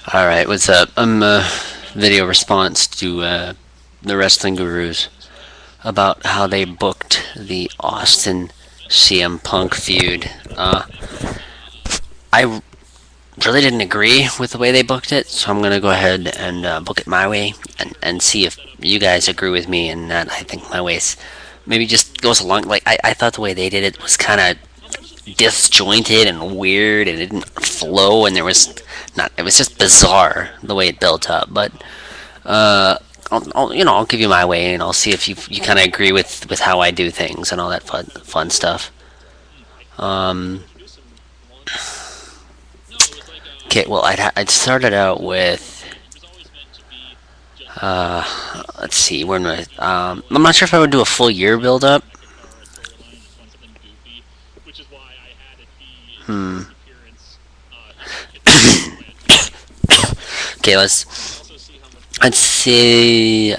All right, what's up? I'm a video response to the Wrestling Gurus about how they booked the Austin CM Punk feud. I really didn't agree with the way they booked it, so I'm gonna go ahead and book it my way and see if you guys agree with me. And that I think my ways maybe just goes along. Like I thought the way they did it was kind of disjointed and weird, and it didn't flow, and there was not. It was just bizarre the way it built up, but I'll give you my way, and I'll see if you kind of agree with how I do things and all that fun stuff. Um, okay, well, I'd started out with let's see, where am I? I'm not sure if I would do a full year build up. Hmm. Okay, let's see.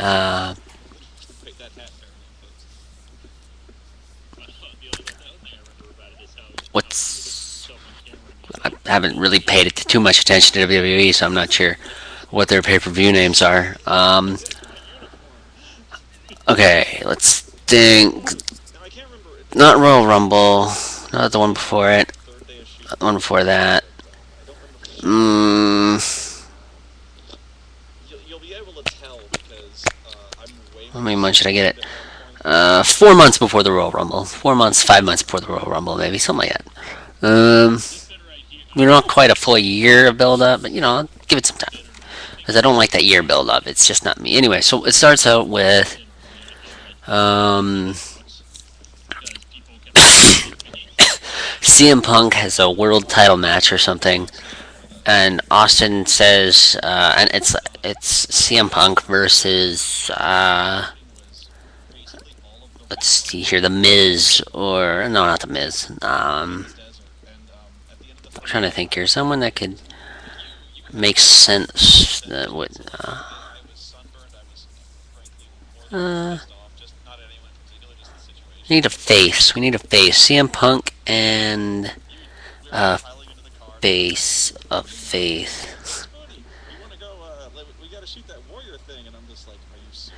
What's I haven't really paid too much attention to WWE, so I'm not sure what their pay per view names are. Okay, let's think. Not Royal Rumble. Not the one before it. Not the one before that. Mm, how many months should I get it? 4 months before the Royal Rumble. 4 months, 5 months before the Royal Rumble, maybe something like that. We're not quite a full year of build up, but give it some time because I don't like that year build up. It's just not me. Anyway, so it starts out with um, CM Punk has a world title match or something, and Austin says, and it's CM Punk versus let's see here, the Miz, or no, not the Miz. I'm trying to think here, someone that could make sense. That would uh, we need a face. We need a face. CM Punk and a face of faith.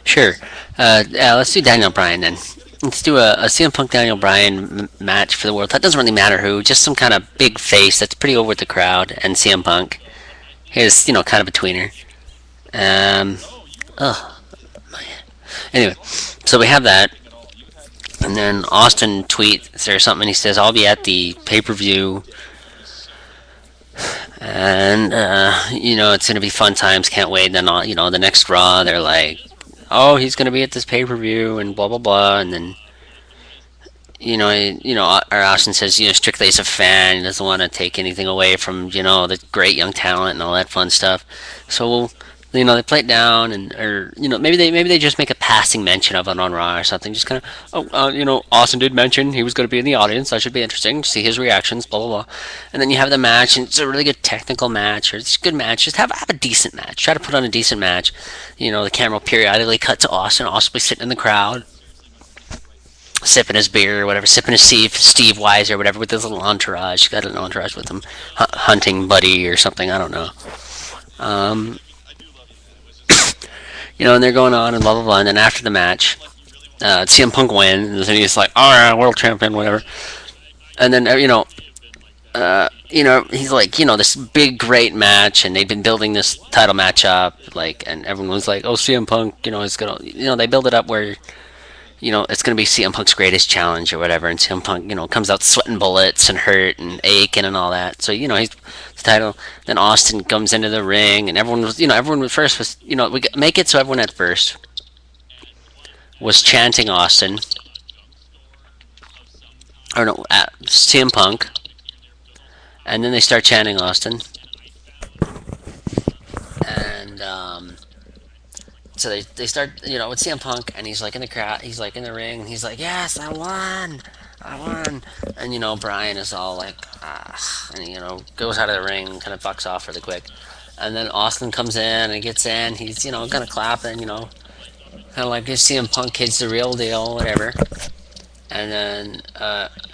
Sure. Yeah, let's do Daniel Bryan then. Let's do a CM Punk Daniel Bryan match for the world. That doesn't really matter who. Just some kind of big face that's pretty over with the crowd. And CM Punk is kind of a tweener. Um. Oh. Anyway, so we have that, and then Austin tweets or something. He says, "I'll be at the pay per view." And it's gonna be fun times. Can't wait. And then the next Raw, they're like, "Oh, he's gonna be at this pay per view," and blah blah blah. And then our Austin says, strictly as a fan, he doesn't want to take anything away from the great young talent and all that fun stuff. So they play it down, and or maybe they just make a passing mention of it on Raw or something. Just kind of, Austin did mention he was going to be in the audience. That should be interesting to see his reactions. Blah blah blah, and then you have the match, and it's a really good technical match, or it's a good match. Just have a decent match. Try to put on a decent match. The camera will periodically cut to Austin. Austin will be sitting in the crowd, sipping his beer or whatever, sipping his Steve Wise or whatever with his little entourage. He's got an entourage with him, hunting buddy or something. I don't know. Um, and they're going on and blah blah blah. And then after the match, CM Punk wins, and he's like, "All right, world champion, whatever." And then he's like, this big great match, and they've been building this title match up, like, and everyone was like, "Oh, CM Punk, is gonna," they build it up where it's going to be CM Punk's greatest challenge or whatever. And CM Punk, comes out sweating bullets and hurt and aching and all that. So, he's the title. Then Austin comes into the ring, and everyone was first was, we make it so everyone at first was chanting Austin, or no, CM Punk. And then they start chanting Austin. And, so they start, with CM Punk, and he's like in the crowd, he's like in the ring, and he's like, "Yes, I won, I won." And Brian is all like, ah, and goes out of the ring and kind of bucks off really quick. And then Austin comes in and he gets in, he's kind of clapping, kind of like this CM Punk kid's the real deal, whatever. And then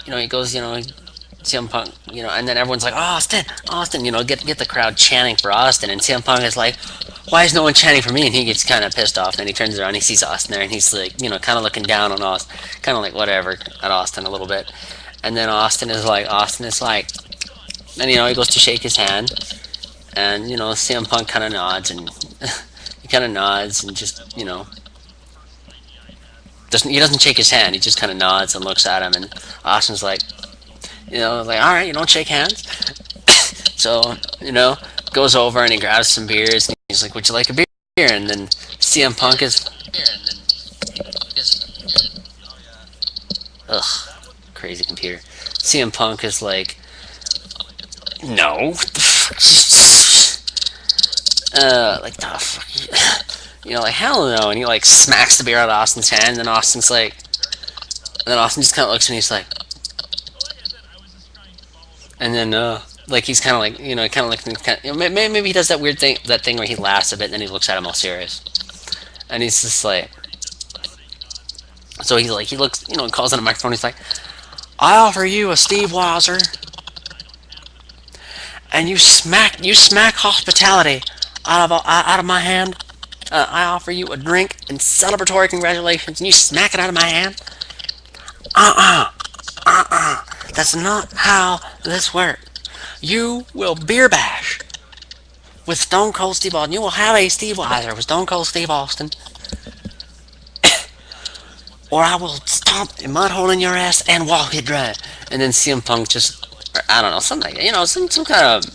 he goes, CM Punk, and then everyone's like, Austin, Austin, get the crowd chanting for Austin, and CM Punk is like, why is no one chanting for me? And he gets kind of pissed off, and he turns around, and he sees Austin there, and he's like, kind of looking down on Austin, kind of like whatever at Austin a little bit, and then Austin is like, and he goes to shake his hand, and CM Punk kind of nods, and he kind of nods, and just doesn't he doesn't shake his hand, he just kind of nods and looks at him, and Austin's like, like, all right, you don't shake hands. So, goes over and he grabs some beers and he's like, would you like a beer? And then CM Punk is, ugh, crazy computer. CM Punk is like, no. Like, the fuck? Like, hell no. And he, like, smacks the beer out of Austin's hand. And then Austin just kind of looks and he's like, and then, like, he's kind of like, kind of like, maybe he does that thing where he laughs a bit and then he looks at him all serious. And he's just like, so he's like, he looks, calls on a microphone. He's like, I offer you a Steve Weiser, and you smack hospitality out of my hand. I offer you a drink and celebratory congratulations, and you smack it out of my hand. Uh That's not how this works. You will beer bash with Stone Cold Steve Austin. You will have a Steve Weiser with Stone Cold Steve Austin, or I will stomp a mud hole in your ass and walk it dry. And then CM Punk just, or I don't know, something like that. Some kind of,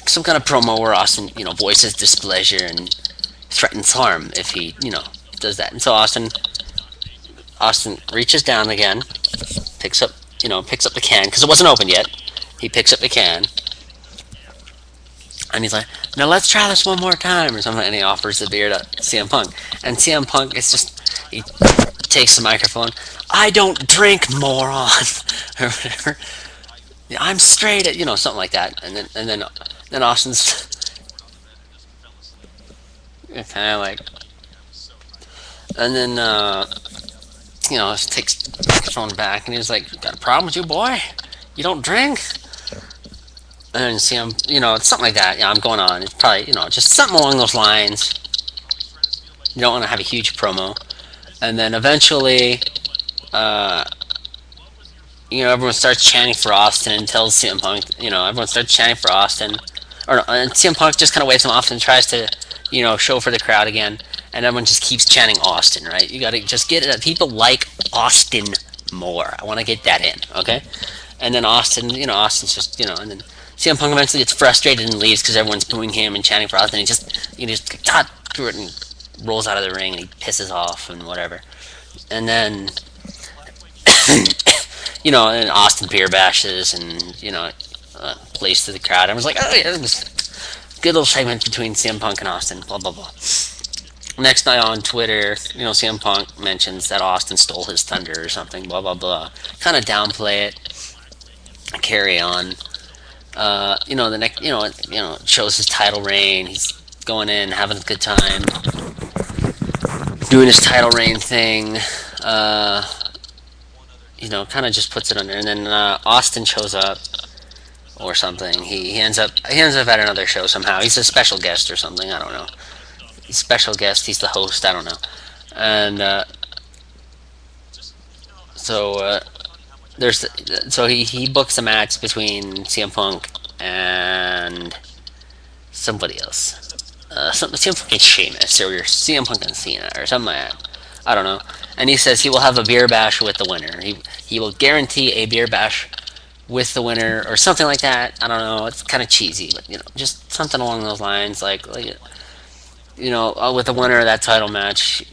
some kind of promo where Austin, voices displeasure and threatens harm if he, does that. And so Austin reaches down again, picks up the can because it wasn't open yet. He picks up the can and he's like, "Now let's try this one more time," or something. And he offers the beer to CM Punk, and CM Punk is just he takes the microphone. I don't drink, moron, or whatever. I'm straight, something like that. And then Austin's kind of like, and then takes the microphone back, and he's like, "Got a problem with you, boy? You don't drink?" And then see him, it's something like that. Yeah, I'm going on. It's probably, just something along those lines. You don't want to have a huge promo, and then eventually, uh, everyone starts chanting for Austin and tells CM Punk, everyone starts chanting for Austin, or no, and CM Punk just kind of waves him off and tries to, show for the crowd again, and everyone just keeps chanting Austin, right? You got to just get it. People like Austin more. I want to get that in, okay? And then Austin's just, and then CM Punk eventually gets frustrated and leaves because everyone's booing him and chanting for Austin. He just got through it and rolls out of the ring and he pisses off and whatever. And then, and Austin beer bashes and, plays to the crowd. I was like, oh yeah, it was a good little segment between CM Punk and Austin, blah, blah, blah. Next night on Twitter, CM Punk mentions that Austin stole his thunder or something, blah, blah, blah. Kind of downplay it, carry on. The next, shows his title reign. He's going in, having a good time, doing his title reign thing. Kind of just puts it on there, and then Austin shows up or something. He ends up at another show somehow. He's a special guest or something. I don't know. He's a special guest. He's the host. I don't know. And so he books a match between CM Punk and somebody else. CM Punk and Sheamus, or CM Punk and Cena, or something like that. I don't know. And he says he will have a beer bash with the winner. He will guarantee a beer bash with the winner, or something like that. I don't know. It's kind of cheesy, but just something along those lines, like with the winner of that title match,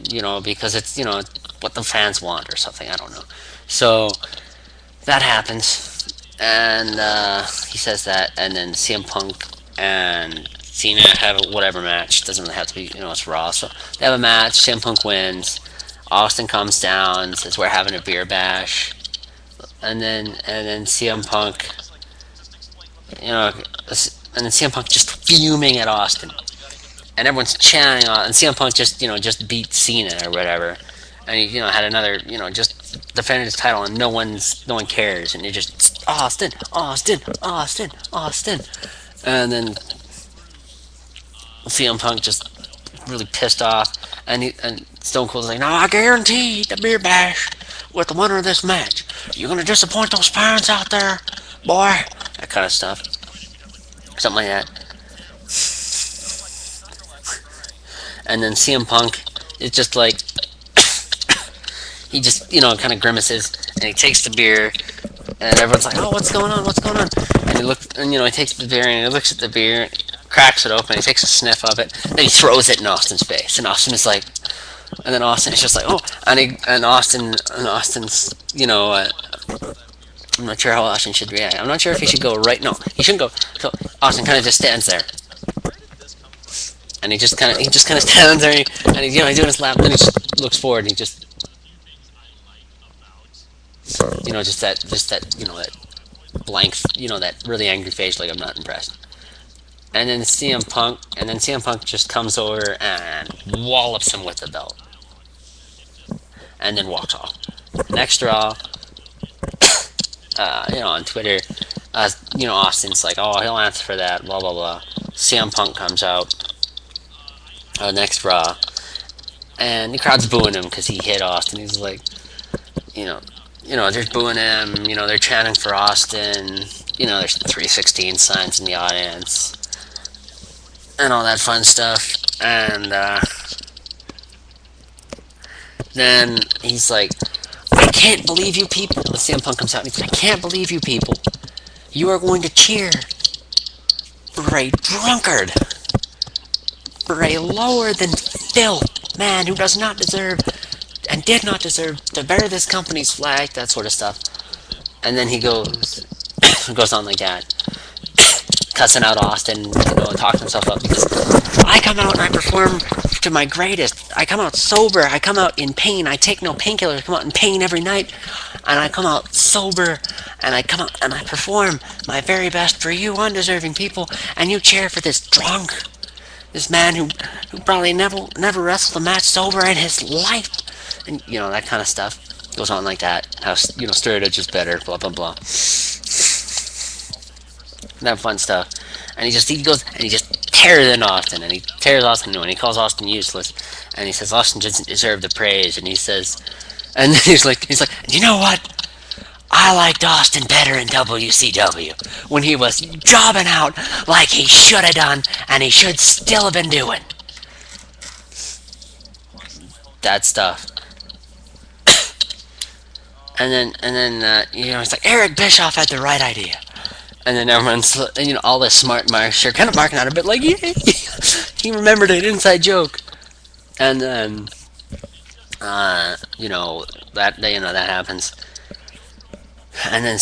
because it's what the fans want or something. I don't know. So that happens, and he says that, and then CM Punk and Cena have a whatever match. Doesn't really have to be, it's Raw. So they have a match. CM Punk wins. Austin comes down, says we're having a beer bash, and then CM Punk, and then CM Punk just fuming at Austin, and everyone's chanting on, and CM Punk just beat Cena or whatever, and he had another just defended his title, and no one cares, and it just Austin, Austin, Austin, Austin, and then CM Punk just really pissed off, and Stone Cold's like, "No, I guarantee the beer bash with the winner of this match. You're gonna disappoint those parents out there, boy." That kind of stuff, something like that. And then CM Punk is just like he just kind of grimaces, and he takes the beer, and everyone's like, "Oh, what's going on? What's going on?" And he takes the beer, and he looks at the beer, cracks it open, he takes a sniff of it, then he throws it in Austin's face, and Austin is like, and then Austin is just like, "Oh," and Austin's, I'm not sure how Austin should react. I'm not sure if he should go right. No, he shouldn't go. So Austin kind of just stands there, and he just kind of stands there, and he's doing his lap, and then he just looks forward, and he just just that that blank, that really angry face, like, I'm not impressed. And then CM Punk just comes over and wallops him with the belt, and then walks off. Next Raw, on Twitter, Austin's like, "Oh, he'll answer for that," blah blah blah. CM Punk comes out, next Raw, and the crowd's booing him because he hit Austin. He's like, you know, they're booing him. They're chanting for Austin. There's 316 signs in the audience and all that fun stuff. And then he's like, "I can't believe you people." The CM Punk comes out and he's like, "I can't believe you people. You are going to cheer for a drunkard, for a lower than filth man who does not deserve and did not deserve to bear this company's flag," that sort of stuff. And then he goes on like that, cussing out Austin, talking himself up because I come out and I perform to my greatest. I come out sober. I come out in pain. I take no painkillers. I come out in pain every night, and I come out sober, and I come out and I perform my very best for you undeserving people, and you cheer for this drunk, this man who probably never wrestled a match sober in his life, and that kind of stuff goes on like that. How straight edge is better, blah blah blah. That fun stuff. And he goes and he just tears in Austin, and he tears Austin new, and he calls Austin useless, and he says Austin doesn't deserve the praise, and he says, and then he's like, "You know what? I liked Austin better in WCW when he was jobbing out like he should have done, and he should still have been doing that stuff." And then it's like Eric Bischoff had the right idea. And then everyone's, all the smart marks are kind of marking out a bit like, yeah, he remembered an inside joke. And then, that happens. And then,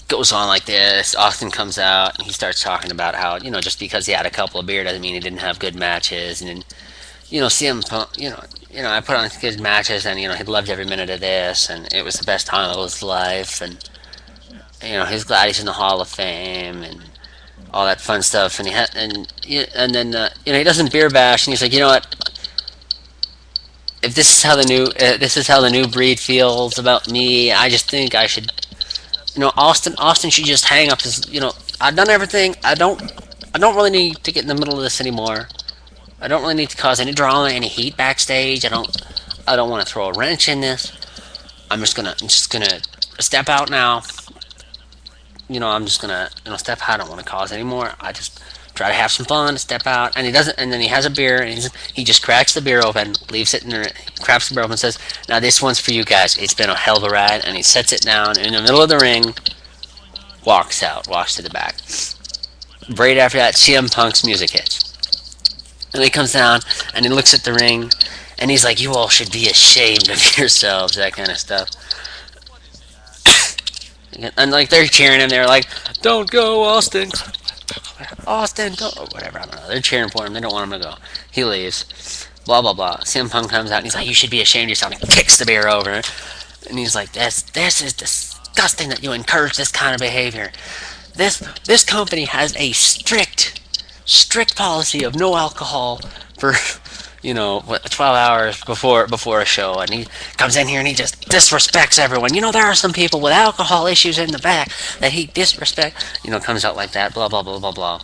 goes on like this. Austin comes out and he starts talking about how, just because he had a couple of beer doesn't mean he didn't have good matches. And then, CM Punk, I put on good matches, and he loved every minute of this, and it was the best time of his life, and he's glad he's in the Hall of Fame, and all that fun stuff, and and then he doesn't beer bash, and he's like, "You know what? If this is how the new breed feels about me, I just think I should, Austin should just hang up his, I've done everything. I don't really need to get in the middle of this anymore. I don't really need to cause any drama, any heat backstage. I don't want to throw a wrench in this. I'm just gonna step out now. I'm just gonna step out. I don't want to cause any more. I just try to have some fun, step out." And he doesn't. And then he has a beer, and he just cracks the beer open, leaves it in there, cracks the beer open, and says, "Now this one's for you guys. It's been a hell of a ride." And he sets it down in the middle of the ring, walks to the back. Right after that, CM Punk's music hits. And he comes down, and he looks at the ring, and he's like, "You all should be ashamed of yourselves," that kind of stuff. And like they're cheering him, they're like, "Don't go, Austin! Austin, don't," or whatever, I don't know. They're cheering for him, they don't want him to go. He leaves. Blah blah blah. CM Punk comes out, and he's like, "You should be ashamed of yourself," and he kicks the beer over. And he's like, This is disgusting that you encourage this kind of behavior. This company has a strict policy of no alcohol for what, 12 hours before a show, and he comes in here and he just disrespects everyone. There are some people with alcohol issues in the back that he disrespect. Comes out like that. Blah blah blah blah blah.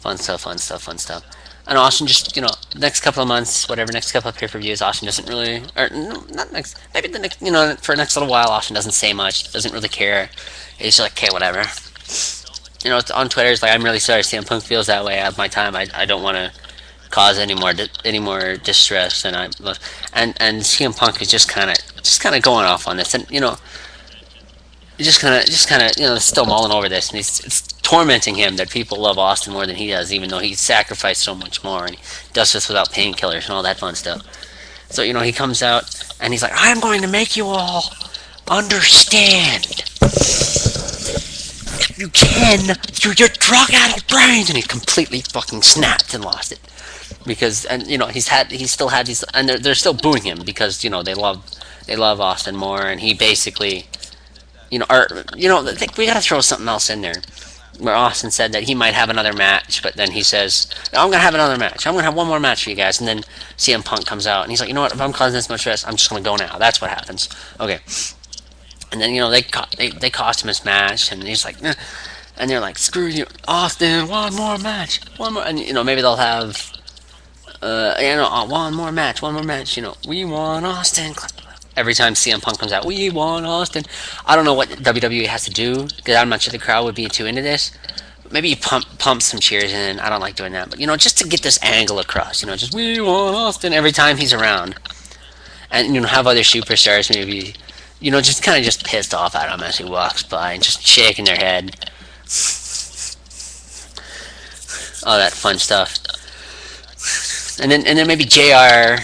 Fun stuff, fun stuff, fun stuff. And Austin just, next couple of months, whatever, next couple of pay-per-views, Austin doesn't really, or no, not next, maybe the next, for the next little while, Austin doesn't say much, doesn't really care. He's just like, okay, whatever. It's on Twitter. It's like, I'm really sorry CM Punk feels that way. I have my time. I don't want to cause any more distress, and CM Punk is just kind of going off on this, and just kind of still mulling over this, and it's tormenting him that people love Austin more than he does, even though he's sacrificed so much more, and he does this without painkillers and all that fun stuff. So he comes out and he's like, I'm going to make you all understand. If you can, you're drug out of brains, and he completely fucking snapped and lost it because, and he's still had these, and they're still booing him because they love Austin more, and he basically we gotta throw something else in there. Where Austin said that he might have another match, but then he says, no, I'm gonna have another match. I'm gonna have one more match for you guys, and then CM Punk comes out and he's like, you know what? If I'm causing this much stress, I'm just gonna go now. That's what happens. Okay. And then they cost him his match, and he's like, eh. And they're like, screw you, Austin, one more match, one more, and maybe they'll have, one more match. We want Austin. Every time CM Punk comes out, we want Austin. I don't know what WWE has to do because I'm not sure the crowd would be too into this. Maybe you pump some cheers in. I don't like doing that, but just to get this angle across, just we want Austin every time he's around, and have other superstars maybe, just kind of just pissed off at him as he walks by and just shaking their head, all that fun stuff, and then maybe Jr.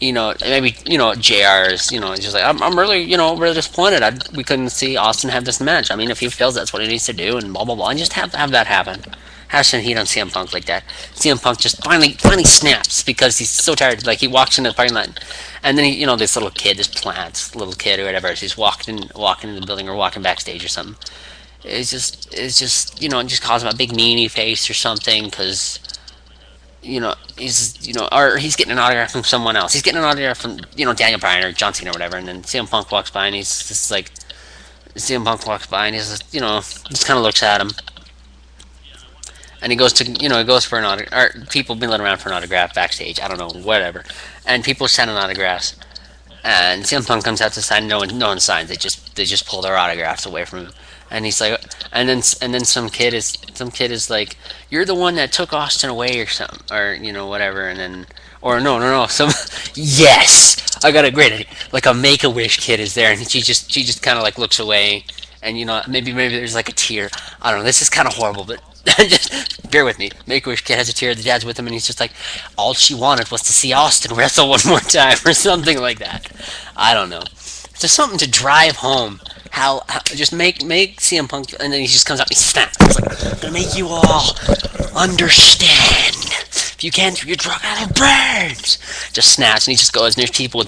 Maybe Jr. is just like, I'm really really disappointed. We couldn't see Austin have this match. I mean, if he feels that's what he needs to do, and blah blah blah, and just have that happen. Have some heat on CM Punk like that. CM Punk just finally snaps because he's so tired. Like he walks into the parking lot, and then this little kid, this little kid or whatever, he's walking in the building or walking backstage or something. It's just just calls him a big meanie face or something because or he's getting an autograph from someone else. He's getting an autograph from Daniel Bryan or John Cena or whatever, and then CM Punk walks by and he's just like, CM Punk walks by and he's just kind of looks at him, and he goes to he goes for an autograph. Or people milling around for an autograph backstage. I don't know, whatever, and people sending autographs. And CM Punk comes out to sign. No one signs. They just pull their autographs away from him. And he's like, and then some kid is like, you're the one that took Austin away or something, or whatever. And then, or no, some yes, I got a great idea. Like a Make a Wish kid is there, and she just kind of like looks away, and maybe there's like a tear. I don't know. This is kind of horrible, but just bear with me. Make a Wish kid has a tear. The dad's with him, and he's just like, all she wanted was to see Austin wrestle one more time, or something like that. I don't know. It's just something to drive home. How just make CM Punk, and then he just comes out and he snaps. It's like, I'm gonna make you all understand. If you can't, you're drunk out of brains. Just snaps, and he just goes, and there's people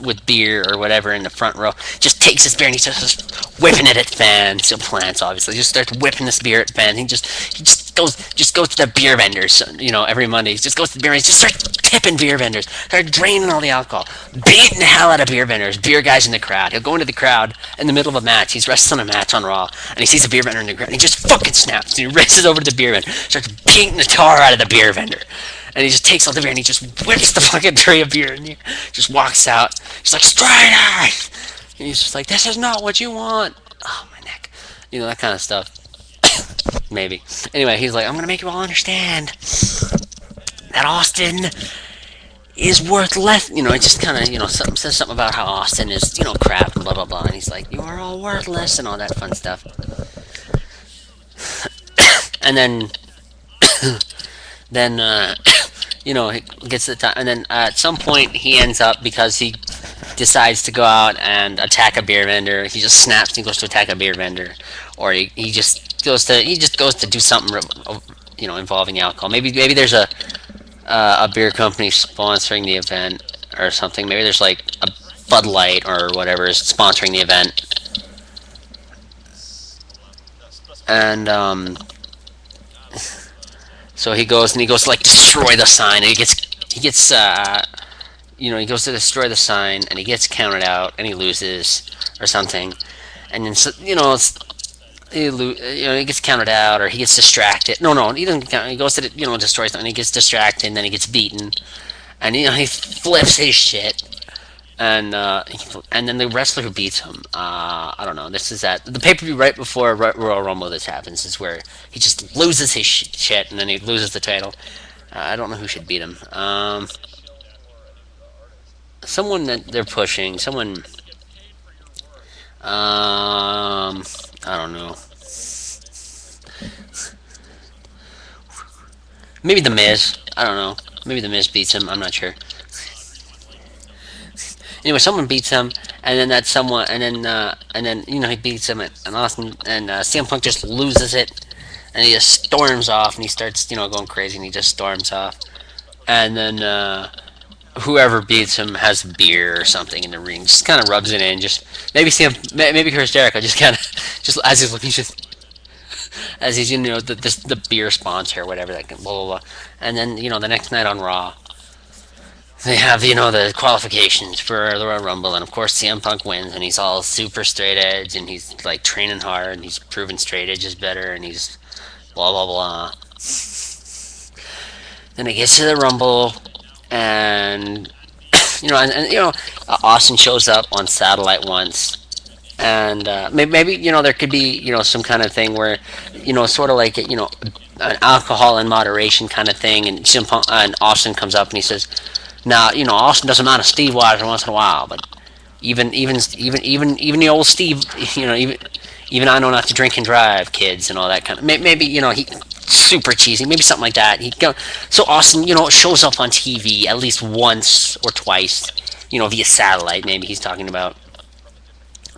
with beer or whatever in the front row. Just takes his beer and he's just whipping it at fans. So Plants obviously just starts whipping this beer at fans. He just goes to the beer vendors. Every Monday he just goes to the beer vendors, just starts tipping beer vendors, start draining all the alcohol, beating the hell out of beer vendors, beer guys in the crowd. He'll go into the crowd in the middle of a match. He's wrestling a match on Raw, and he sees a beer vendor in the crowd, and he just fucking snaps. And he races over to the beer vendor, starts beating the tar out of the beer vendor, and he just takes all the beer and he just whips the fucking tray of beer, and he just walks out. He's like, Strider! And he's just like, this is not what you want. Oh, my neck. That kind of stuff. Maybe. Anyway, he's like, I'm gonna make you all understand that Austin is worth less. It just kind of, says something about how Austin is, crap and blah blah blah. And he's like, you are all worthless and all that fun stuff. And then he gets the time, and then at some point he ends up, because he decides to go out and attack a beer vendor. He just snaps and he goes to attack a beer vendor, or he just goes to do something involving alcohol. Maybe there's a beer company sponsoring the event or something. Maybe there's like a Bud Light or whatever is sponsoring the event, and so he goes to like destroy the sign, and he gets he gets he goes to destroy the sign and he gets counted out and he loses or something, and then he gets counted out or he gets distracted. No, he doesn't. He goes to destroy something. And he gets distracted and then he gets beaten, and he flips his shit. And then the wrestler who beats him, I don't know. This is at the pay per view right before Royal Rumble. This happens is where he just loses his shit and then he loses the title. I don't know who should beat him. Someone that they're pushing. Someone. I don't know. Maybe the Miz. I don't know. Maybe the Miz beats him. I'm not sure. Anyway, someone beats him, and then that someone, and then he beats him, and Austin and CM Punk just loses it, and he just storms off, and he starts going crazy, and he just storms off, and then whoever beats him has beer or something in the ring, just kind of rubs it in, just maybe Chris Jericho just kind of just as he's looking, just as he's the beer sponsor or whatever that can blah blah blah, and then the next night on Raw. They have, the qualifications for the Royal Rumble, and of course CM Punk wins, and he's all super straight edge, and he's like training hard, and he's proving straight edge is better, and he's blah blah blah. Then it gets to the Rumble, and Austin shows up on satellite once, and maybe there could be some kind of thing where sort of like an alcohol in moderation kind of thing, and CM Punk, and Austin comes up and he says. Now, Austin doesn't mind a Steve Weiser once in a while, but even the old Steve, even I know not to drink and drive, kids, and all that kind of. Maybe he super cheesy, maybe something like that. So Austin, shows up on TV at least once or twice, via satellite. Maybe he's talking about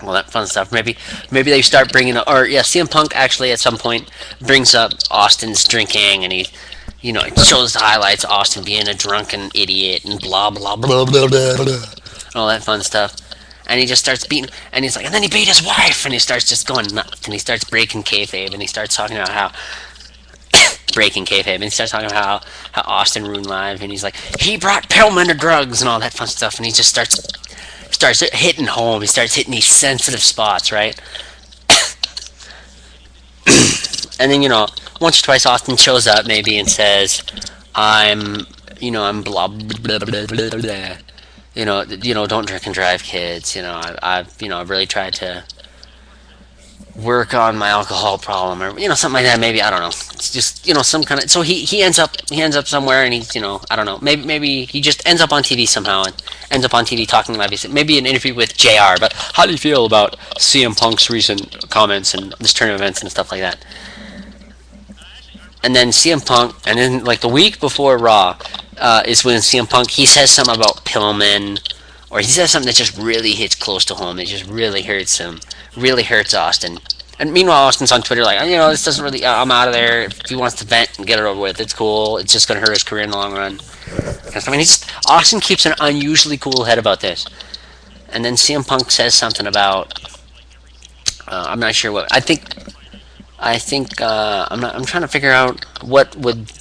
all that fun stuff. Maybe they start bringing up, or yeah, CM Punk actually at some point brings up Austin's drinking, and it shows the highlights of Austin being a drunken idiot and blah blah blah blah blah blah, all that fun stuff. And he just starts beating, and he's like, and then he beat his wife, and he starts just going nuts, and he starts breaking kayfabe, and he starts talking about how breaking kayfabe, and he starts talking about how Austin ruined life, and he's like, he brought Pillman to drugs and all that fun stuff, and he just starts hitting home. He starts hitting these sensitive spots, right? And then once or twice Austin shows up maybe and says, I'm blah blah blah blah blah blah. Don't drink and drive, kids. I've really tried to work on my alcohol problem, or something like that. Maybe I don't know. It's just some kind of. So he ends up somewhere, and he's I don't know. Maybe he just ends up on TV somehow, and ends up on TV talking maybe an interview with JR. But how do you feel about CM Punk's recent comments and this turn of events and stuff like that? And then CM Punk, and then like the week before Raw, is when CM Punk he says something about Pillman, or he says something that just really hits close to home. It just really hurts him, really hurts Austin. And meanwhile, Austin's on Twitter like, this doesn't really. I'm out of there. If he wants to vent and get it over with, it's cool. It's just gonna hurt his career in the long run. I mean, Austin keeps an unusually cool head about this. And then CM Punk says something about. I'm not sure what. I'm trying to figure out what would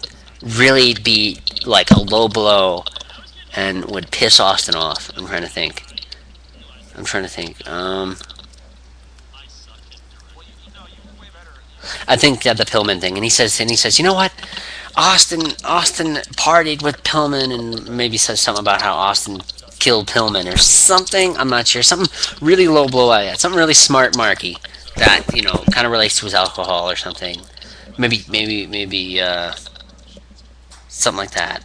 really be like a low blow and would piss Austin off. I'm trying to think. I think the Pillman thing, and he says, you know what? Austin partied with Pillman, and maybe says something about how Austin killed Pillman or something. I'm not sure. Something really low blow like that. Something really smart, Marky. That kind of relates to his alcohol or something. Maybe something like that.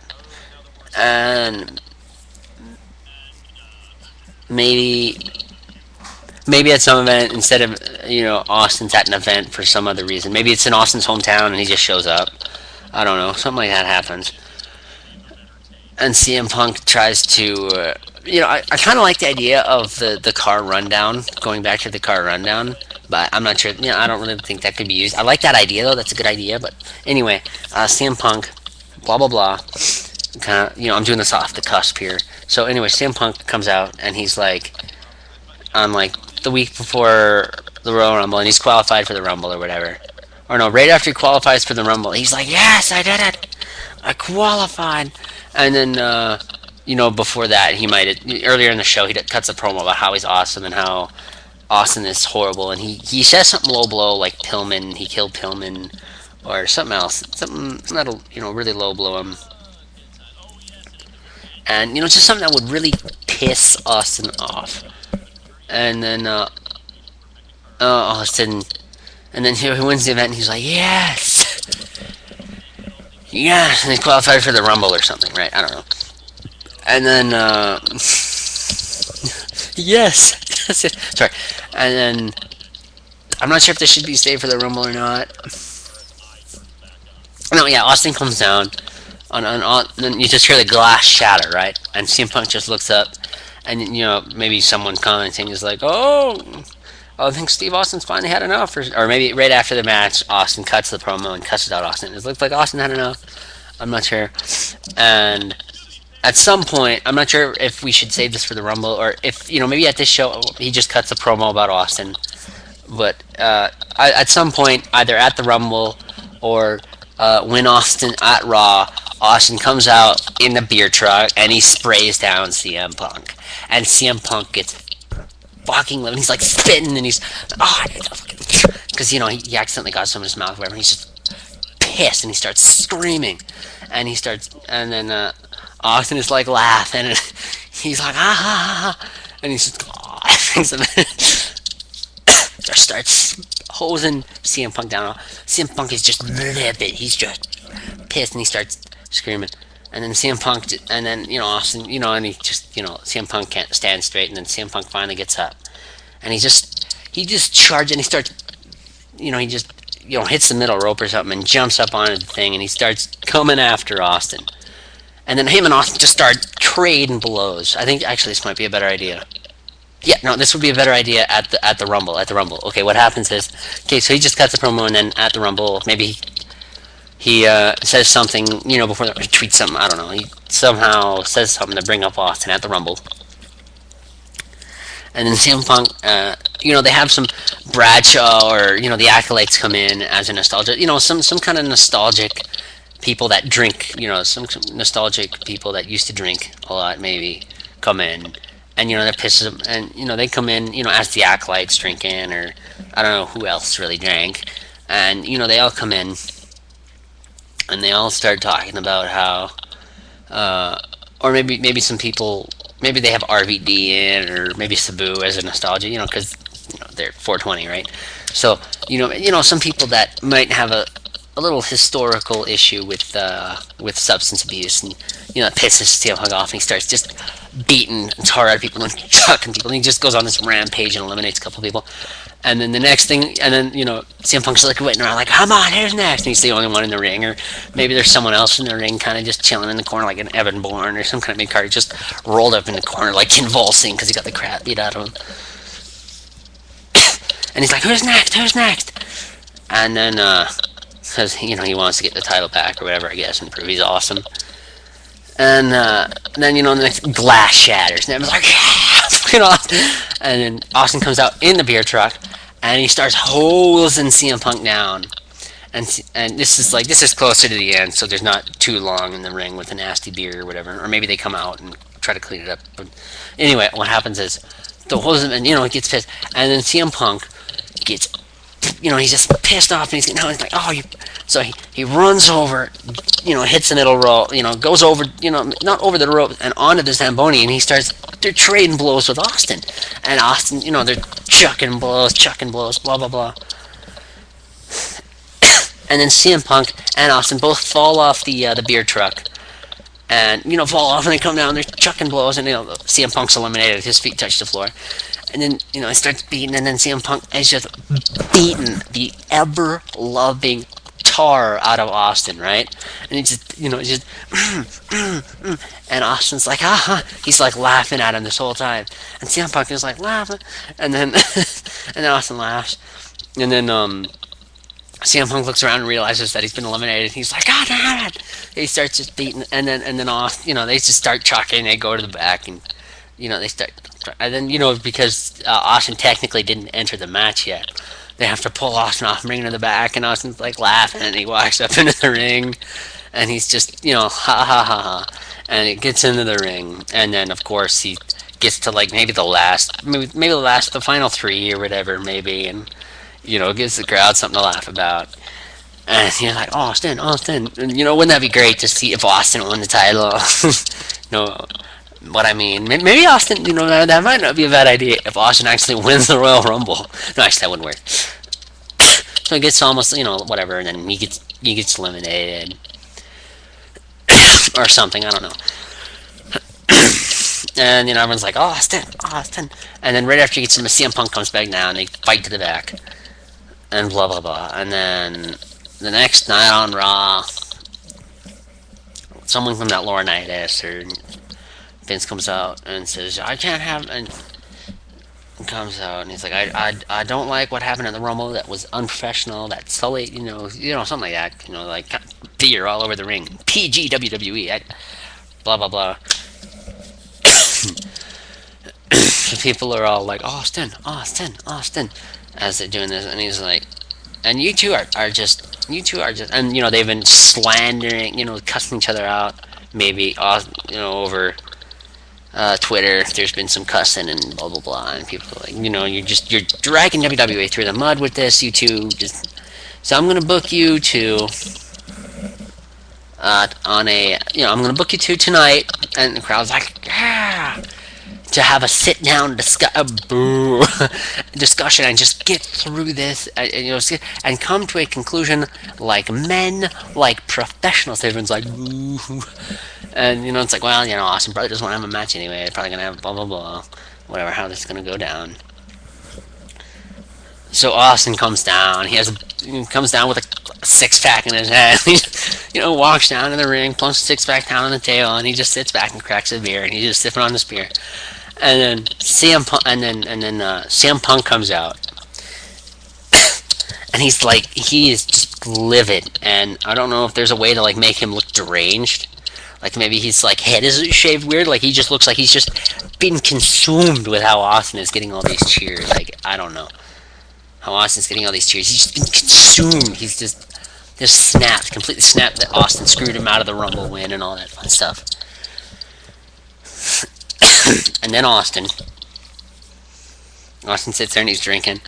And maybe at some event instead of Austin's at an event for some other reason. Maybe it's in Austin's hometown and he just shows up. I don't know. Something like that happens. And CM Punk tries to. I kind of like the idea of the car rundown, going back to the car rundown, but I'm not sure. I don't really think that could be used. I like that idea though. That's a good idea. But anyway, CM Punk, blah blah blah. Kind of, I'm doing this off the cusp here. So anyway, CM Punk comes out and he's like, on like the week before the Royal Rumble, and he's qualified for the Rumble or whatever. Or no, right after he qualifies for the Rumble, he's like, yes, I did it. I qualified. And then before that, he might earlier in the show he cuts a promo about how he's awesome and how Austin is horrible, and he says something low blow like Pillman, he killed Pillman, or something else, something that'll really low blow him, and just something that would really piss Austin off. And then Austin, and then he wins the event, and he's like, yes, yes, and he's qualified for the Rumble or something, right? I don't know. And then yes, sorry, and then I'm not sure if this should be saved for the Rumble or not. No, yeah, Austin comes down on then you just hear the glass shatter, right? And CM Punk just looks up, and maybe someone commenting is like, "Oh, I think Steve Austin's finally had enough," or maybe right after the match, Austin cuts the promo and cuts it out Austin. It looks like Austin had enough. I'm not sure, and at some point, I'm not sure if we should save this for the Rumble or if maybe at this show he just cuts a promo about Austin. But at some point, either at the Rumble or when Austin at Raw, Austin comes out in the beer truck and he sprays down CM Punk, and CM Punk gets fucking livid. He's like spitting and he's because he accidentally got some in his mouth, whatever. And he's just pissed and he starts screaming, and then Austin is like laughing and he's like and he's just just starts hosing CM Punk down. CM Punk is just livid. He's just pissed, and he starts screaming. And then CM Punk, and then Austin, and he just CM Punk can't stand straight, and then CM Punk finally gets up, and he just charges, and he starts, he just hits the middle rope or something, and jumps up onto the thing, and he starts coming after Austin. And then him and Austin just start trading blows. I think actually this might be a better idea. Yeah, no, this would be a better idea at the Rumble. At the Rumble, okay. What happens is, okay, so he just cuts the promo, and then at the Rumble, maybe he says something, before he tweets something. I don't know. He somehow says something to bring up Austin at the Rumble, and then CM Punk, they have some Bradshaw or the acolytes come in as a nostalgia, some kind of nostalgic people that drink, some nostalgic people that used to drink a lot, maybe come in. And that pisses them, and they come in, as the acolytes drinking, or I don't know who else really drank, and they all come in, and they all start talking about how, or maybe some people, maybe they have RVD in, or maybe Sabu as a nostalgia, because they're 420, right? So some people that might have a little historical issue with substance abuse, and it pisses Steel Hug off, and he starts just beating and tar out of people and chucking people, and he just goes on this rampage and eliminates a couple people. And then the next thing, and then CM Punk's like waiting around, like, come on, who's next? And he's the only one in the ring, or maybe there's someone else in the ring, kind of just chilling in the corner, like an Evan Bourne or some kind of mid card, just rolled up in the corner, like convulsing because he got the crap beat out of him. And he's like, who's next? Who's next? And then says he wants to get the title back or whatever, I guess, and prove he's awesome. And then the next glass shatters, and everyone's like, and then Austin comes out in the beer truck, and he starts hosing CM Punk down, and this is closer to the end, so there's not too long in the ring with a nasty beer or whatever, or maybe they come out and try to clean it up. But anyway, what happens is the hose, and it gets pissed, and then CM Punk gets, he's just pissed off, and he's like, oh, you. So he runs over, hits the middle rope, goes over, not over the rope and onto the Zamboni, and they're trading blows with Austin. And Austin, they're chucking blows, blah, blah, blah. And then CM Punk and Austin both fall off the beer truck. And, fall off, and they come down, they're chucking blows, and, CM Punk's eliminated, his feet touch the floor. And then, it starts beating, and then CM Punk is just beating the ever-loving tar out of Austin, right? And he just, and Austin's like, he's like laughing at him this whole time, and CM Punk is like laughing, and then Austin laughs, and then CM Punk looks around and realizes that he's been eliminated. He's like, God damn it! He starts just beating, and then Austin, they just start chucking. They go to the back, and they start, and then because Austin technically didn't enter the match yet, they have to pull Austin off and bring him to the back, and Austin's like laughing, and he walks up into the ring, and he's just, ha ha ha ha. and it gets into the ring, and then of course he gets to like the final three or whatever, maybe, and gives the crowd something to laugh about. And you're like, Austin, Austin, and wouldn't that be great to see if Austin won the title? know what I mean? Maybe Austin, that might not be a bad idea if Austin actually wins the Royal Rumble. No, actually, that wouldn't work. So it gets almost, whatever, and then he gets eliminated or something. I don't know. And everyone's like, Austin, Austin, and then right after he gets him, CM Punk comes back down. They fight to the back, and blah blah blah. And then the next night on Raw, someone from that Laurinaitis or Vince comes out and says, "I can't have," and comes out and he's like, I don't like what happened in the Rumble. That was unprofessional. That sullied, something like that. Like beer all over the ring. PG WWE. Blah blah blah. People are all like, Austin, Austin, Austin, as they're doing this, and he's like, and you two are just, and they've been slandering, cussing each other out, maybe, over Twitter. There's been some cussing and blah blah blah, and people are like, you're dragging WWE through the mud with this, you two. So I'm gonna book you to I'm gonna book you two tonight, and the crowd's like, yeah, to have a sit down discussion and just get through this, and come to a conclusion like men, like professionals. Everyone's like, boo. And it's like, well, Austin probably doesn't want to have a match anyway. They're probably gonna have blah blah blah, whatever. How this is gonna go down. So Austin comes down. He comes down with a six pack in his hand. He, walks down to the ring, plunks a six pack down on the table, and he just sits back and cracks a beer, and he's just sipping on this beer. And then CM Punk comes out, and he is just livid, and I don't know if there's a way to like make him look deranged. Like maybe his like head is shaved weird. Like he just looks like he's just being consumed with how Austin is getting all these cheers. Like I don't know how Austin's getting all these cheers. He's just been consumed. He's just snapped, completely snapped that Austin screwed him out of the Rumble win and all that fun stuff. And then Austin sits there and he's drinking.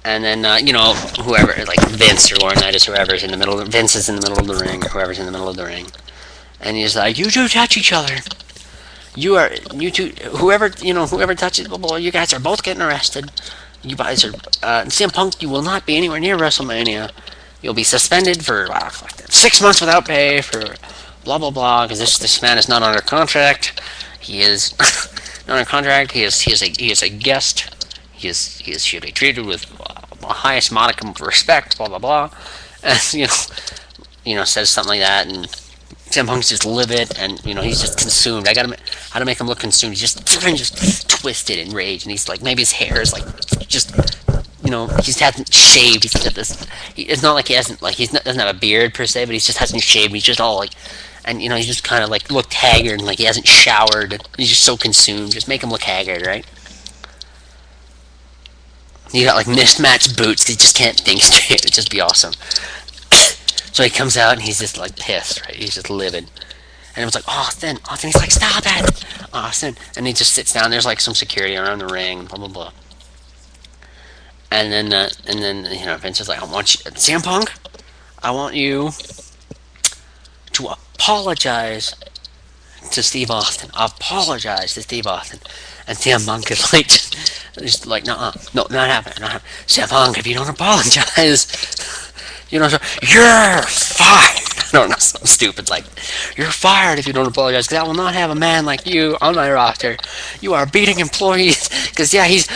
And then, whoever, like Vince or Laurinaitis, whoever's in the middle, Vince is in the middle of the ring, or whoever's in the middle of the ring. And he's like, you two touch each other. You two, whoever touches, well, you guys are both getting arrested. You guys are, CM Punk, you will not be anywhere near WrestleMania. You'll be suspended for 6 months without pay for blah blah blah, because this man is not under contract. He is not under contract. He is a guest. He should be treated with the highest modicum of respect. Blah blah blah, and says something like that, and CM Punk's just livid, and he's just consumed. I gotta how to make him look consumed. He's just twisted in rage, and he's like, maybe his hair is like just. He hasn't shaved. He's got this. It's not like he hasn't doesn't have a beard per se, but he just hasn't shaved. He's just all like, and he's just kind of like looked haggard and like he hasn't showered. He's just so consumed. Just make him look haggard, right? You got like mismatched boots. He just can't think straight. It'd just be awesome. So he comes out and he's just like pissed, right? He's just livid. And it was like, Austin. He's like, stop it, Austin. And he just sits down. There's like some security around the ring. Blah blah blah. And then Vince is like, I want you, CM Punk, I want you to apologize to Steve Austin. Apologize to Steve Austin. And CM Punk is like, just like, no, not happening. CM Punk, if you don't apologize, you're fired. No, something stupid like, you're fired if you don't apologize, because I will not have a man like you on my roster. You are beating employees, because he's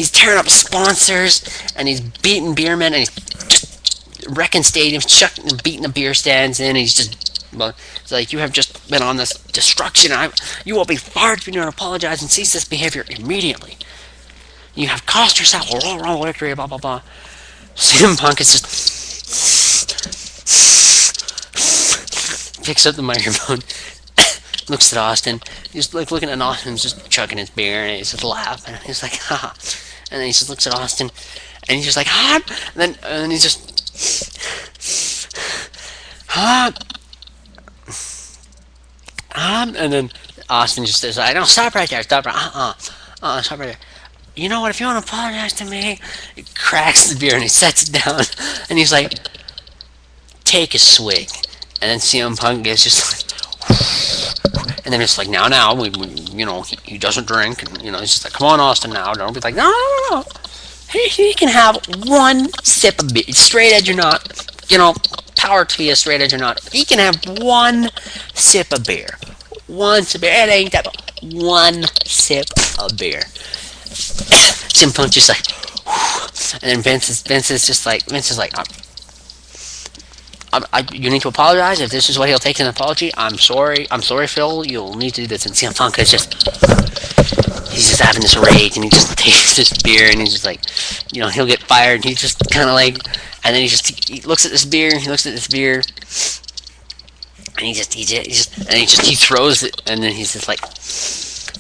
tearing up sponsors, and he's beating beermen, and he's just wrecking stadiums, beating the beer stands in, and he's just, it's like, you have just been on this destruction. You will be fired if you don't apologize and cease this behavior immediately. You have cost yourself a Royal Rumble victory, blah blah blah. CM Punk is just picks up the microphone, looks at Austin. He's like looking at Austin, just chugging his beer, and he's just laughing. He's like, ha. And then he just looks at Austin, and he's just like, ha. And then he's just, ha. And then Austin just says, "I don't stop right there. Stop right. Stop right there. You know what? If you want to apologize to me," he cracks the beer and he sets it down, and he's like, "Take a swig." And then CM Punk is just like, and then it's like, now, he doesn't drink, and he's just like, "Come on, Austin, now, don't be like, no, no, no, no. He can have one sip of beer, straight edge or not, power to you, straight edge or not. He can have one sip of beer, one sip of beer. It ain't that, one sip of beer." CM Punk just like, and then Vince is just like, "You need to apologize. If this is what he'll take as an apology, I'm sorry, Phil. You'll need to do this." And CM Punk is he's just having this rage, and he just takes this beer, and he's just like, he'll get fired, and he just kind of like, and then he looks at this beer, and he throws it, and then he's just like,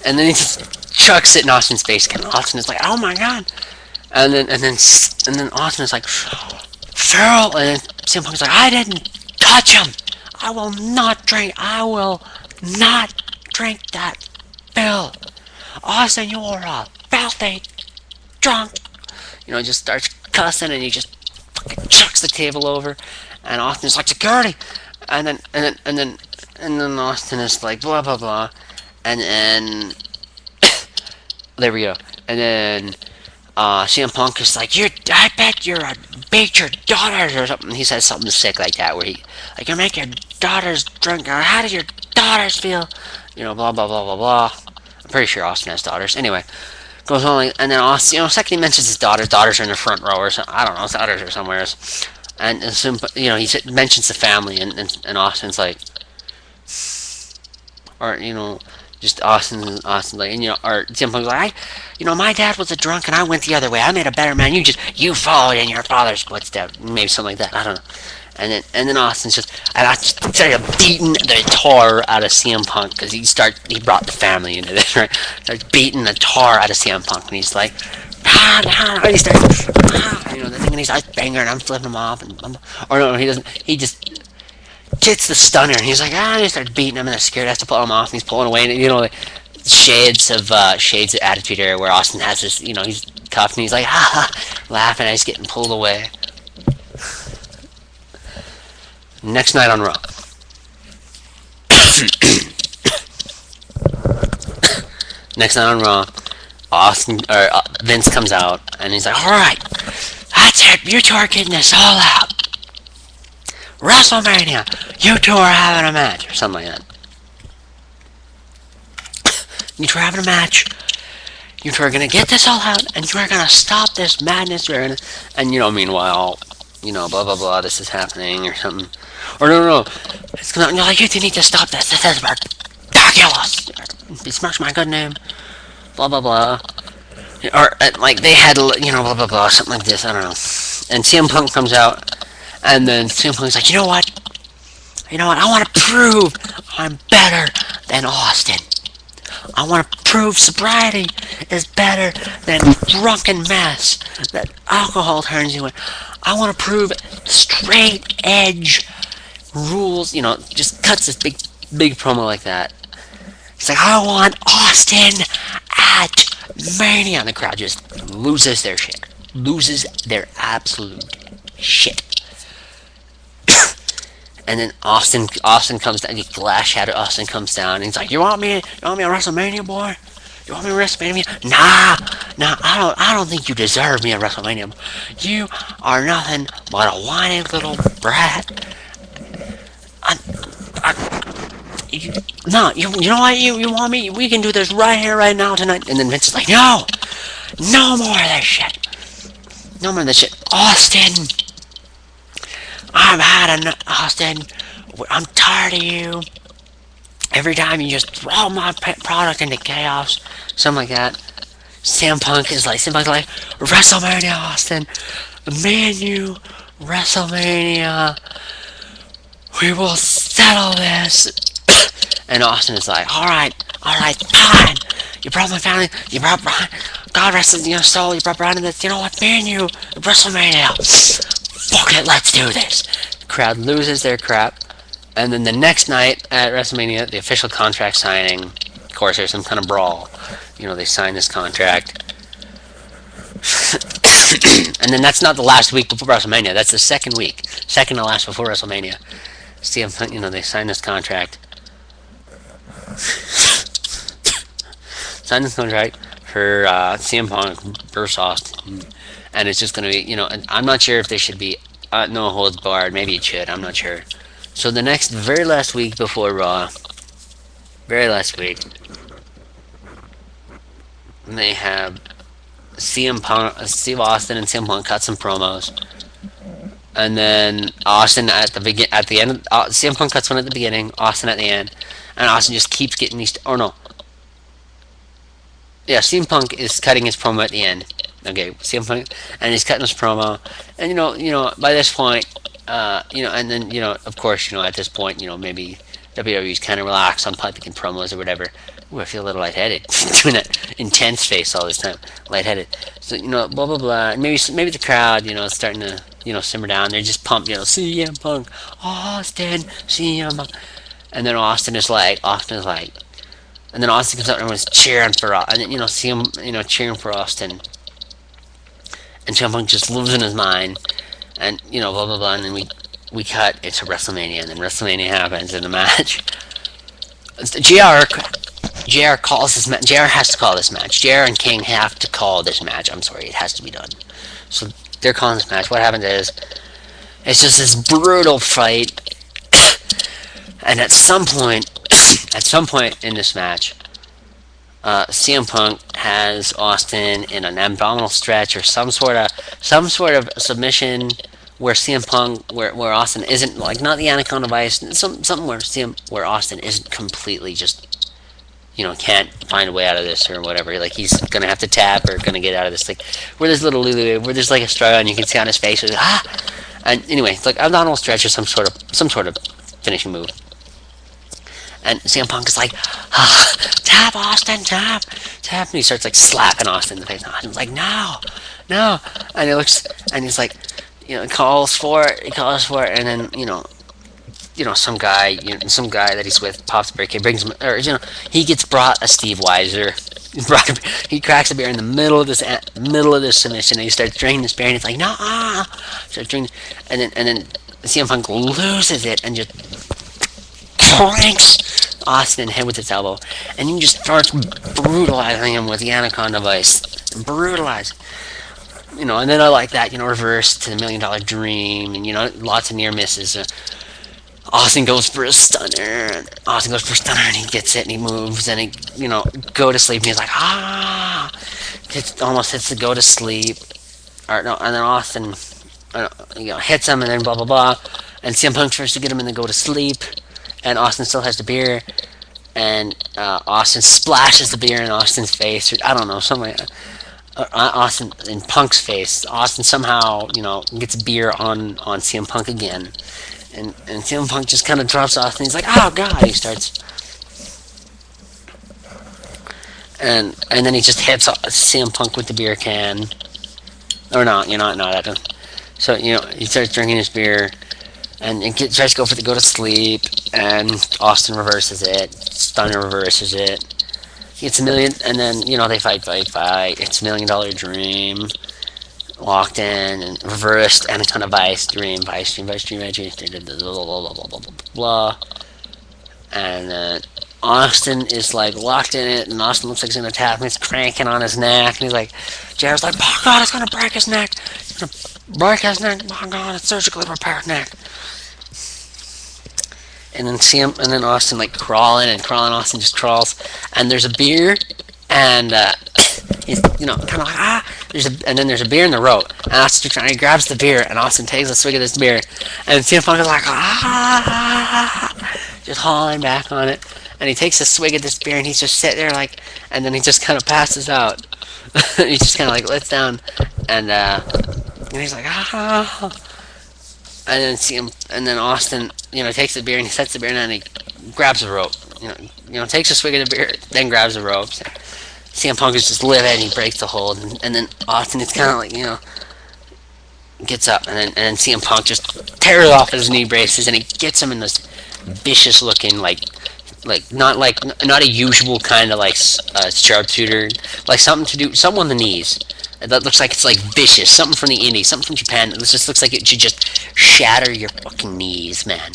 and then he just chucks it in Austin's face, and Austin is like, "Oh my god!" And then Austin is like, "Phil," and then CM Punk's like, "I didn't touch him. I will not drink that, Phil. Austin, you're a filthy drunk." Just starts cussing, and he just fucking chucks the table over, and Austin's like, "Security," and then Austin is like, blah blah blah, and then there we go, and then CM Punk is like, I bet you're a beat your daughters or something. He says something sick like that, where you make your daughters drunk, or how do your daughters feel? Blah blah blah blah blah. I'm pretty sure Austin has daughters. Anyway, goes on, and then Austin, second he mentions his daughters. Daughters are in the front row or something. I don't know. His daughters are somewhere. And he mentions the family, and Austin's like, or just Austin like, or CM Punk's like, my dad was a drunk and I went the other way. I made a better man. You followed in your father's footsteps. Maybe something like that. I don't know. And then Austin's and I just started beating the tar out of CM Punk, because he brought the family into this, right? Started beating the tar out of CM Punk, and he's like, and he starts, the thing, and he starts banging, and I'm flipping him off, or no, he doesn't. He just gets the stunner, and he's like, and he starts beating him, and they're scared, has to pull him off, and he's pulling away, and the shades of Attitude Era, where Austin has this, he's cuffed, and he's like, laughing, and he's getting pulled away. Next night on Raw. Next night on Raw, Vince comes out, and he's like, "All right, that's it. You two are getting this all out. WrestleMania, you two are having a match," or something like that. "You two are having a match. You two are gonna get this all out, and you are gonna stop this madness. And meanwhile, blah blah blah. This is happening or something. Or no. It's coming out, and you're like, you two need to stop this. This is ridiculous. Besmirch my good name. Blah blah blah." Or like they had, blah blah blah, something like this. I don't know. And CM Punk comes out, and then CM Punk's like, "You know what? I want to prove I'm better than Austin. I want to prove sobriety is better than drunken mess that alcohol turns you in. I want to prove straight edge rules." Just cuts this big promo like that. He's like, "I want Austin at Mania." And the crowd just loses their shit. Loses their absolute shit. And then Austin comes down. Glass Shadow Austin comes down, and he's like, "You want me on WrestleMania, boy? You want me on WrestleMania? Nah. I don't think you deserve me at WrestleMania. You are nothing but a whiny little brat. No, you know what? You want me? We can do this right here, right now, tonight." And then Vince is like, "No more of this shit. No more of this shit, Austin. I've had enough, Austin. I'm tired of you. Every time you just throw my product into chaos," something like that. CM Punk is like, "WrestleMania, Austin. Me and you, WrestleMania. We will settle this." And Austin is like, all right, fine. You brought my family. You brought Brian. God rest his soul. You brought Brian in this. You know what? Me and you, WrestleMania. Fuck it, let's do this. The crowd loses their crap. And then the next night at WrestleMania, the official contract signing. Of course, there's some kind of brawl. They sign this contract. And then that's not the last week before WrestleMania. That's the second week. Second to last before WrestleMania. CM Punk, they sign this contract. Sign this contract for CM Punk versus Austin. And it's just going to be, I'm not sure if there should be no holds barred. Maybe it should. I'm not sure. So the very last week before Raw, very last week, they have CM Punk, Steve Austin, and CM Punk cut some promos, and then Austin at the end. CM Punk cuts one at the beginning, Austin at the end, and Austin just keeps getting these. Oh no, yeah, CM Punk is cutting his promo at the end. Okay, CM Punk, and he's cutting his promo, and by this point, and then of course, at this point, maybe WWE's kind of relaxed on picking promos or whatever. Ooh, I feel a little lightheaded doing that intense face all this time, lightheaded. So blah blah blah. And maybe the crowd, is starting to simmer down. They're just pumped, CM Punk, Austin, CM Punk, and then Austin is like, and then Austin comes out and everyone's cheering for Austin, and then CM, cheering for Austin, and CM Punk just losing his mind, and blah blah blah, and then we cut into WrestleMania, and then WrestleMania happens in the match. JR calls this match. JR has to call this match. JR and King have to call this match. I'm sorry, it has to be done. So they're calling this match. What happens is, it's just this brutal fight, and at some point in this match, CM Punk has Austin in an abdominal stretch or some sort of submission where CM Punk, where Austin isn't, like, not the Anaconda Vice, something where Austin isn't completely just, can't find a way out of this or whatever. Like, he's gonna have to tap or gonna get out of this. Like, where there's little Lulu, where there's like a struggle and you can see on his face, and anyway, it's like abdominal stretch or some sort of finishing move. And CM Punk is like, tap Austin, tap, and he starts like slapping Austin in the face. And Austin's like, no, and he looks, and he's like, calls for it, and then some guy that he's with pops a barricade, brings him, or he gets brought a Steve Weiser. He cracks a beer in the middle of this submission, and he starts drinking this beer, and he's like, no, starts drinking, and then CM Punk loses it and just cranks Austin in the head with his elbow, and he just starts brutalizing him with the Anaconda Vice, and then I like that, reverse to the $1 Million Dream, and lots of near misses. Austin goes for a stunner, and he gets it, and he moves, and he, go to sleep, and he's like, almost hits the go to sleep, or no, and then Austin, hits him, and then blah blah blah, and CM Punk tries to get him in the go to sleep, and Austin still has the beer, and Austin splashes the beer in Austin's face, or I don't know, something like that. Austin in Punk's face. Austin somehow, gets beer on CM Punk again, and CM Punk just kind of drops Austin. He's like, oh god, he starts, and then he just hits CM Punk with the beer can, or not, that doesn't. So he starts drinking his beer, and tries to go for the go to sleep, and Austin reverses it, Stunner reverses it. It's $1 million, and then they fight. It's $1 Million Dream, locked in and reversed, and a ton of Vice Dream, blah. And then Austin is like locked in it, and Austin looks like he's gonna tap him. He's cranking on his neck, and he's like, Jared's like, oh god, it's gonna break his neck. It's gonna break his neck. Oh god, it's surgically repaired neck. And then Austin like crawling. Austin just crawls, and there's a beer, and he's kind of like and then there's a beer in the rope, and Austin he grabs the beer, and Austin takes a swig of this beer, and CM Punk is like just hauling back on it, and he takes a swig of this beer, and he's just sitting there like, and then he just kind of passes out. He just kind of like lets down, and he's like and then Austin, takes the beer, and he sets the beer down, and he grabs the rope. Takes a swig of the beer, then grabs the rope. CM Punk is just livid, and he breaks the hold, and then Austin is kind of like, gets up, and then CM Punk just tears off his knee braces, and he gets him in this vicious looking, not a usual kind of like sharpshooter, like something to do something on the knees. That looks like it's like vicious, something from the Indies, something from Japan. This just looks like it should just shatter your fucking knees, man.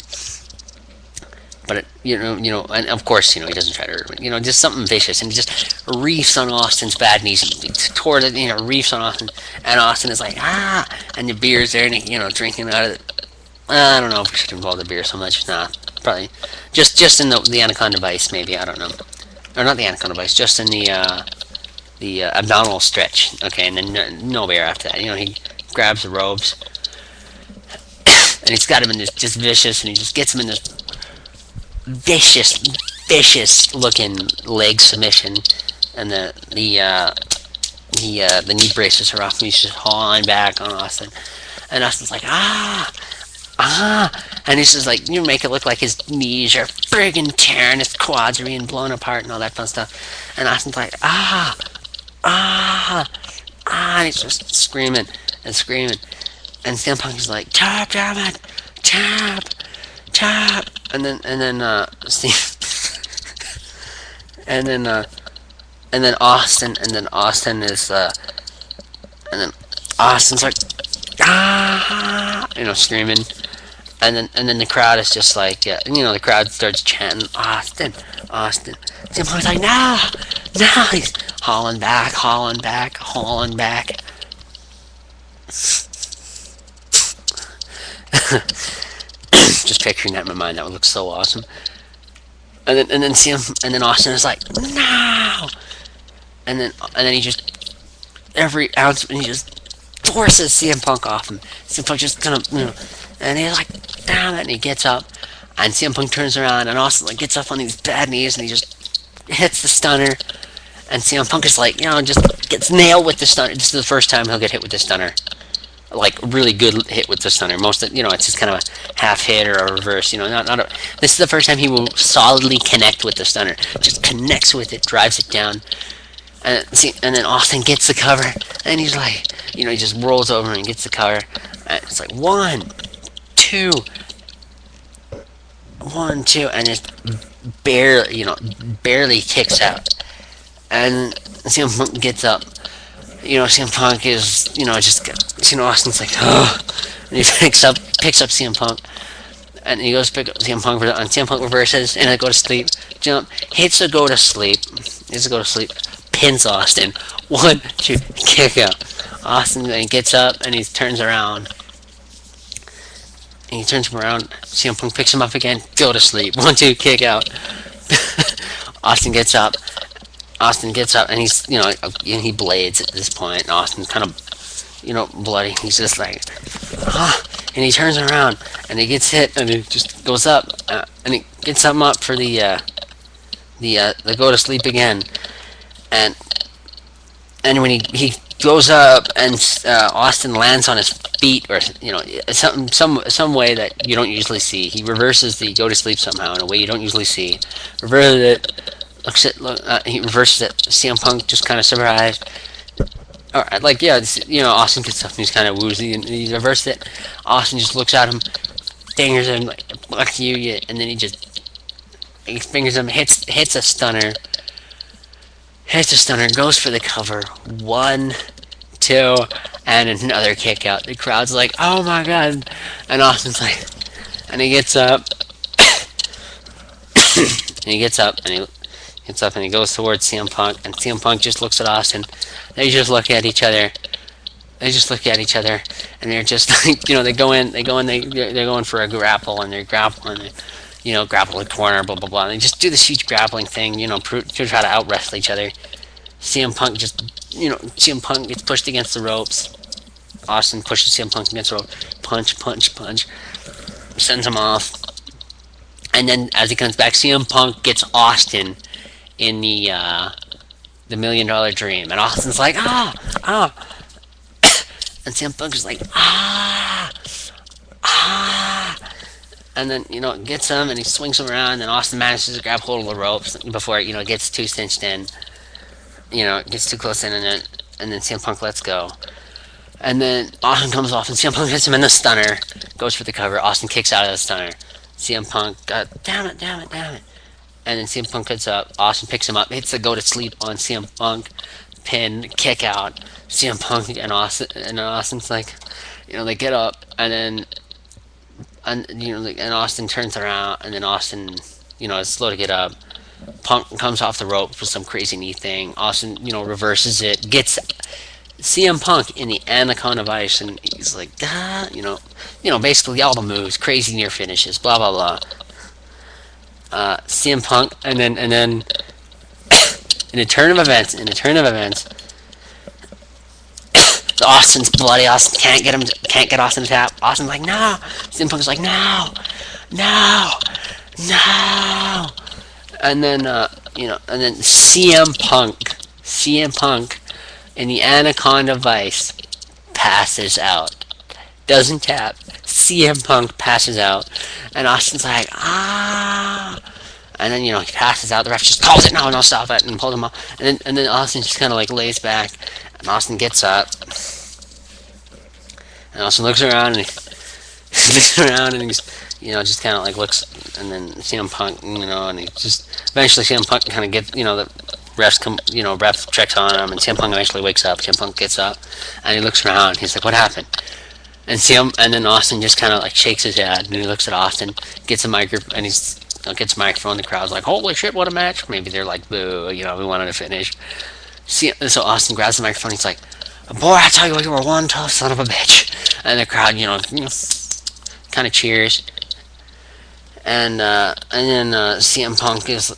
But and of course, he doesn't try to, just something vicious, and he just reefs on Austin's bad knees, toward it, reefs on Austin, and Austin is like, and the beer's there, and drinking out of it. I don't know if we should involve the beer so much. Nah, probably just in the anaconda vice, maybe. I don't know, or not the anaconda vice, just in the abdominal stretch. Okay, and then no beer after that. He grabs the ropes, and he's got him in this just vicious, and he just gets him in this vicious, vicious looking leg submission, and the knee braces are off, and he's just hauling back on Austin, and Austin's like and he's just like, you make it look like his knees are friggin' tearing, his quads are being blown apart and all that fun stuff, and Austin's like and he's just screaming and screaming, and CM Punk is like, tap, damn it, tap, tap, Steve, and then Austin is and then Austin's like screaming, and then the crowd is just like, the crowd starts chanting Austin, Austin. CM Punk's like, no, he's hauling back, hauling back, hauling back. Just picturing that in my mind, that would look so awesome. And then Austin is like, no, and then he just every ounce, and he just forces CM Punk off him. CM Punk just and he's like, damn it, and he gets up, and CM Punk turns around, and Austin like gets up on these bad knees, and he just hits the stunner, and CM Punk is like, just gets nailed with the stunner. This is the first time he'll get hit with the stunner, like really good hit with the stunner. Most of it's just kind of a half hit or a reverse. This is the first time he will solidly connect with the stunner. Just connects with it, drives it down, and then Austin gets the cover, and he's like, he just rolls over and gets the cover. And it's like 1, 2, 1, 2, and just barely kicks out, and CM Punk gets up. CM Punk is, Austin's like, oh, and he picks up CM Punk, and he goes to pick up CM Punk, and CM Punk reverses, and I go to sleep, jump, hits a go to sleep, pins Austin, 1, 2, kick out. Austin then gets up, and he turns around, CM Punk picks him up again, go to sleep, 1, 2, kick out. Austin gets up, and he's, and he blades at this point, and Austin's kind of, bloody. He's just like, and he turns around, and he gets hit, and he just goes up, and he gets him up for the go to sleep again, and when he goes up, and Austin lands on his feet, or some way that you don't usually see. He reverses the go to sleep somehow in a way you don't usually see. Reverses it. He reverses it. CM Punk just kind of surprised. Or Austin gets up and he's kind of woozy, and he reverses it. Austin just looks at him, fingers him like, "Fuck you," and then he fingers him, hits a stunner, goes for the cover, 1, 2, and another kick out. The crowd's like, "Oh my god!" And Austin's like, and he gets up, and he goes towards CM Punk, and CM Punk just looks at Austin. They just look at each other. And they're just like, they're going for a grapple, and they're grappling, grapple the corner, blah blah blah. And they just do this huge grappling thing, to try to out wrestle each other. CM Punk gets pushed against the ropes. Austin pushes CM Punk against the rope. Punch, punch, punch. Sends him off. And then as he comes back, CM Punk gets Austin in the $1 Million Dream, and Austin's like, and CM Punk is like, and then gets him, and he swings him around, and Austin manages to grab hold of the ropes before it gets too cinched in, gets too close in, and then CM Punk lets go, and then Austin comes off, and CM Punk hits him in the stunner, goes for the cover. Austin kicks out of the stunner. CM Punk, damn it, damn it, damn it. And then CM Punk gets up. Austin picks him up, hits the go to sleep on CM Punk, pin, kick out. CM Punk and Austin's like, they get up, and then and Austin turns around, and then Austin, is slow to get up. Punk comes off the rope for some crazy knee thing. Austin, reverses it, gets CM Punk in the Anaconda Vice, and he's like, basically all the moves, crazy near finishes, blah blah blah. CM Punk, and then in a turn of events, Austin's bloody. Austin can't get Austin to tap. Austin's like, no. CM Punk's like, no, no, no. And then and then CM Punk in the Anaconda Vice passes out. Doesn't tap. CM Punk passes out, and Austin's like, ah. And then he passes out. The ref just calls it, no, stop it, and pulls him off. And then Austin just kind of like lays back, and Austin gets up, and Austin looks around, and he's just kind of like looks, and then CM Punk, and he just eventually CM Punk kind of gets, the refs come, ref checks on him, and CM Punk eventually wakes up. CM Punk gets up, and he looks around. He's like, what happened? And then Austin just kind of like shakes his head, and he looks at Austin, gets a microphone, and gets a microphone. The crowd's like, holy shit, what a match! Maybe they're like, boo, we wanted to finish. So Austin grabs the microphone. He's like, boy, I tell you what, you were one tough son of a bitch. And the crowd, kind of cheers. And then CM Punk just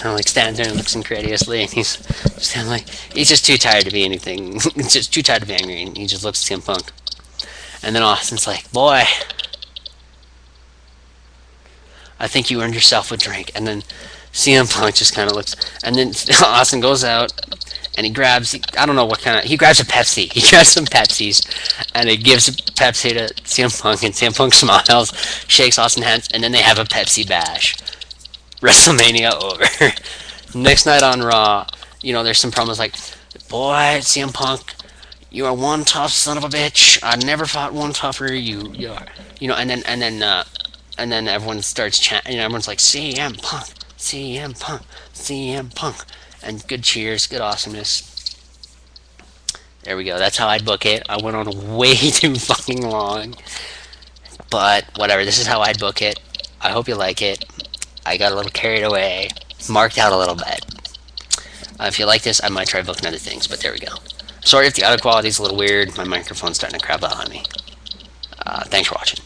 kind of like stands there and looks incredulously, and he's just kind of like, he's just too tired to be anything. He's just too tired to be angry, and he just looks at CM Punk. And then Austin's like, boy, I think you earned yourself a drink. And then CM Punk just kind of looks, and then Austin goes out, and he grabs, I don't know what kind of, he grabs a Pepsi. He grabs some Pepsis, and he gives a Pepsi to CM Punk, and CM Punk smiles, shakes Austin's hands, and then they have a Pepsi bash. WrestleMania over. Next night on Raw, there's some promos like, boy, CM Punk, you are one tough son of a bitch. I never fought one tougher. You are. And then everyone starts chanting. Everyone's like, CM Punk, CM Punk, CM Punk, and good cheers, good awesomeness. There we go. That's how I'd book it. I went on way too fucking long, but whatever. This is how I'd book it. I hope you like it. I got a little carried away, marked out a little bit. If you like this, I might try booking other things, but there we go. Sorry if the audio quality is a little weird. My microphone's starting to crap out on me. Thanks for watching.